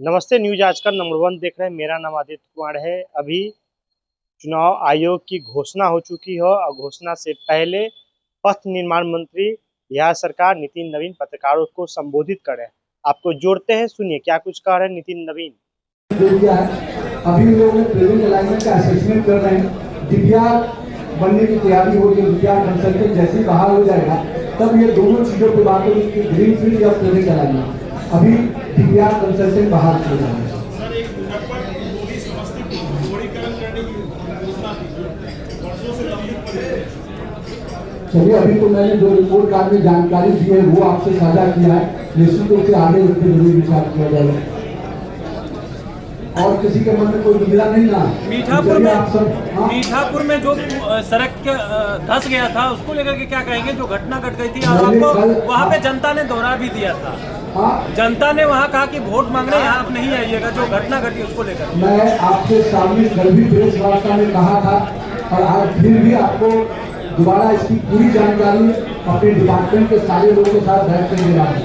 नमस्ते, न्यूज़ आजकल नंबर 1 देख रहे हैं। मेरा नाम आदित्य कुमार है। अभी चुनाव आयोग की घोषणा हो चुकी है और घोषणा से पहले पथ निर्माण मंत्री बिहार सरकार नितिन नवीन पत्रकारों को संबोधित कर रहे हैं। आपको जोड़ते हैं, सुनिए क्या कुछ कह रहे हैं नितिन नवीन। अभी लोग प्रेजेंट अलाइनमेंट का असेसमेंट कर रहे हैं। दिव्यांग बनने की तैयारी हो रही है। दिव्यांग कंसल्टेंट जैसे ही बाहर हो जाएगा तब ये दोनों चीजों पे बात होगी कि ग्रीन फील्ड या प्रेजेंट अलाइनमेंट। अभी दिव्यांग कंसल्टेंट बाहर हो जाएंगे। चलिए, अभी तो मैंने जो रिपोर्ट कार्ड में जानकारी दी है वो आपसे साझा किया है। निश्चित रूप से आगे उसके जरूर विचार किया जाएगा। और किसी के मन में कोई दुविधा नहीं ना। मीठापुर में जो सड़क के धंस गया था उसको लेकर के क्या कहेंगे, जो घटना घट गई थी और आपको वहाँ पे जनता ने दोहरा भी दिया था। जनता ने वहाँ कहा कि वोट मांगने यहाँ आप नहीं आइएगा, जो घटना घटी उसको लेकर। मैं आपके सामने कल भी प्रेस वार्ता में कहा था और आज फिर भी आपको दोबारा इसकी पूरी जानकारी अपने डिपार्टमेंट के सारे लोगों के साथ बैठ कर दे रहा हूँ।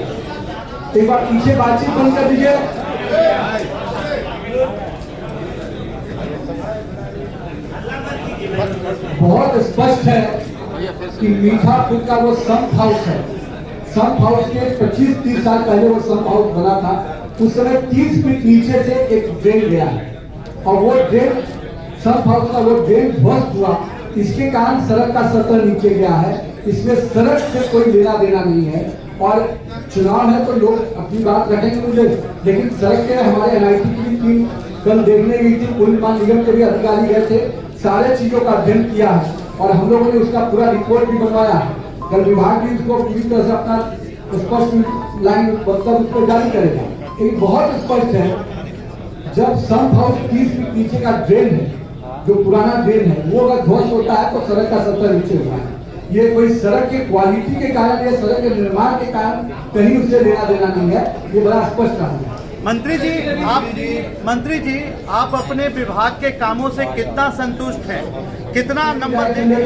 एक बार पीछे बातचीत बंद कर दीजिए। बहुत स्पष्ट है कि मीठापुर का वो संप हाउस है। संप हाउस के 25-30 साल पहले वो संप हाउस बना था। उस समय 30 फीट नीचे से एक ड्रेन गया है और वो ड्रेन, संप हाउस का वो ड्रेन ध्वस्त हुआ। इसके कारण सड़क का सतह नीचे गया है। इसमें सड़क से कोई लेना देना नहीं है और चुनाव है तो लोग अपनी बात रखेंगे मुझे, लेकिन सड़क के हमारे NIT की टीम कल देखने गई थी। पुल निर्माण निगम के भी अधिकारी गए थे। सारे चीजों का अध्ययन किया है और हम लोगों ने उसका पूरा रिपोर्ट भी बनवाया है। कल विभाग भी उसको पूरी तरह से अपना स्पष्ट लाइन मतलब उसको जारी करेगा। एक बहुत स्पष्ट है, जब संप हाउस 30 फीट नीचे का ड्रेन है, जो पुराना ड्रेन है, वो अगर ध्वस्त होता है तो सड़क का सतह नीचे होता है। ये कोई सड़क की क्वालिटी के कारण या सड़क के निर्माण के कारण कहीं उससे लेना देना नहीं है। ये बड़ा स्पष्ट है। मंत्री जी, आप अपने विभाग के कामों से कितना संतुष्ट हैं? कितना नंबर देंगे?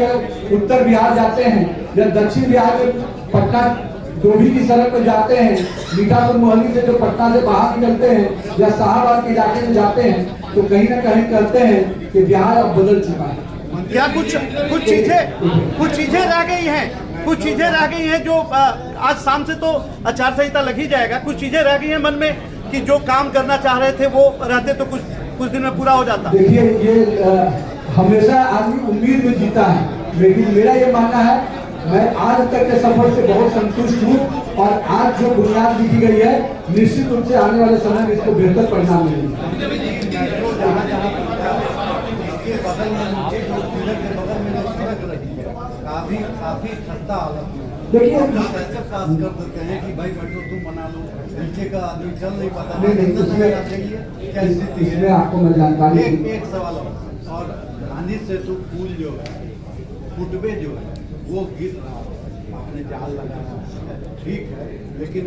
उत्तर बिहार जाते हैं या दक्षिण बिहार में पटना डोभी की सड़क पर जाते हैं, मीठापुर मोहल्ली से जो पटना से बाहर निकलते हैं या शाहबाद के इलाके में जाते हैं तो कहीं ना कहीं कहते हैं कि बिहार अब बदल चुका है। क्या कुछ चीजें रह गई हैं? कुछ चीजें रह गई हैं जो आज शाम से तो आचार संहिता लग ही जाएगा। कुछ चीजें रह गई हैं मन में कि जो काम करना चाह रहे थे वो रहते तो कुछ दिन में पूरा हो जाता। देखिए, ये हमेशा आदमी उम्मीद में जीता है, लेकिन मेरा ये मानना है, मैं आज तक के सफर से बहुत संतुष्ट हूँ और आज जो बुनियाद लिखी गई है निश्चित रूप से आने वाले समय में इसको बेहतर परिणाम मिलेगा। काफी खस्ता हालत में देखिए, कैसे पास कर देते हैं कि भाई बैठो तुम बना लो, नीचे का आदमी चल नहीं पाता। इसमें आपको मैं जानकारी एक सवाल और गांधी सेतु पुल जो है, फुटवे जो है वो गिर रहा है, आपने जाल लगाया ठीक है, लेकिन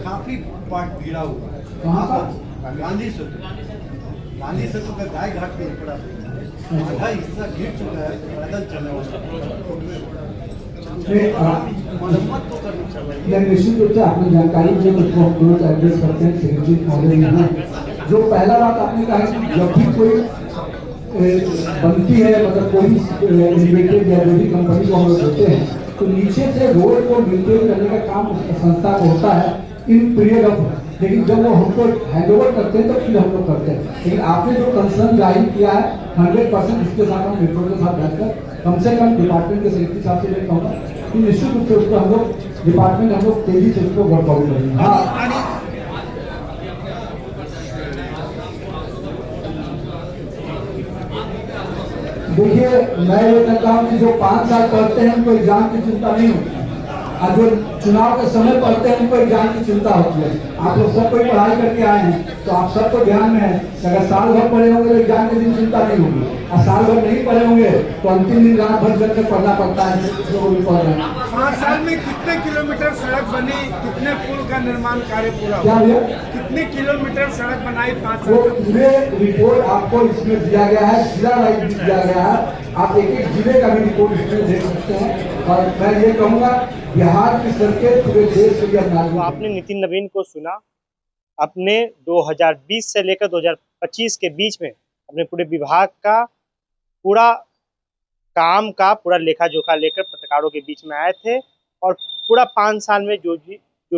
काफी पार्ट गिरा हुआ है। कहाँ पर? गांधी सेतु का गाय घाट पे पड़ा आधा हिस्सा गिर चुका है। पैदल चलने वाला मरम्मत तो करनी चाहिए। निश्चित रूप से आपने जानकारी दी, उसको हम तुरंत एड्रेस करते हैं। सेक्रेटरी महोदय ने जो पहला बात आपने कहा कि जब भी कोई बनती है, मतलब कोई लिमिटेड या जो भी कंपनी को हम लोग देते हैं तो नीचे से रोड को मेंटेन करने का काम संस्था को होता है इन पीरियड ऑफ, लेकिन जब वो हमको हैंडओवर करते हैं तो फिर हम लोग करते हैं। लेकिन आपने जो कंसर्न जाहिर किया है 100% इसके साथ हम मेट्रो के साथ बैठकर कम से कम डिपार्टमेंट के सेक्रेटरी साहब से मैं कहूँगा कि निश्चित रूप से उसको हम लोग डिपार्टमेंट हम लोग तेजी से उसको वर्कआउट करेंगे। हाँ, देखिए, मैं ये कहता हूँ कि जो 5 साल पढ़ते हैं उनको एग्जाम की चिंता नहीं होती और जो चुनाव के समय पढ़ते हैं उनको एग्जाम की चिंता होती है। आप लोग सब कोई पढ़ाई करके आए हैं तो आप सबको ध्यान में है कि अगर साल भर पढ़े होंगे तो एग्जाम के दिन चिंता नहीं होगी, और साल भर नहीं पढ़े होंगे तो अंतिम दिन रात भर जग के पढ़ना पड़ता है। जो भी पढ़ रहे हैं 5 साल में कितने किलोमीटर सड़क बनी, कितने पुल का निर्माण कार्य पूरा क्या हुआ, भैया? कितने किलोमीटर सड़क बनाई 5 वो साल? पूरे रिपोर्ट आपको इसमें दिया गया है, जिला वाइज भी दिया गया है। आप एक एक जिले का भी रिपोर्ट इसमें देख सकते हैं। और मैं ये कहूँगा बिहार की सड़कें पूरे देश के लिए तो आपने नितिन नवीन को सुना। अपने 2020 से लेकर 2025 के बीच में अपने पूरे विभाग का पूरा काम का पूरा लेखा जोखा लेकर पत्रकारों के बीच में आए थे और पूरा 5 साल में जो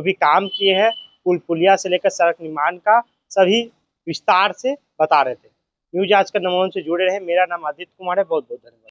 भी काम किए हैं, पुल पुलिया से लेकर सड़क निर्माण का सभी विस्तार से बता रहे थे। न्यूज आज का नंबर 1 से जुड़े रहे। मेरा नाम आदित्य कुमार है। बहुत बहुत धन्यवाद।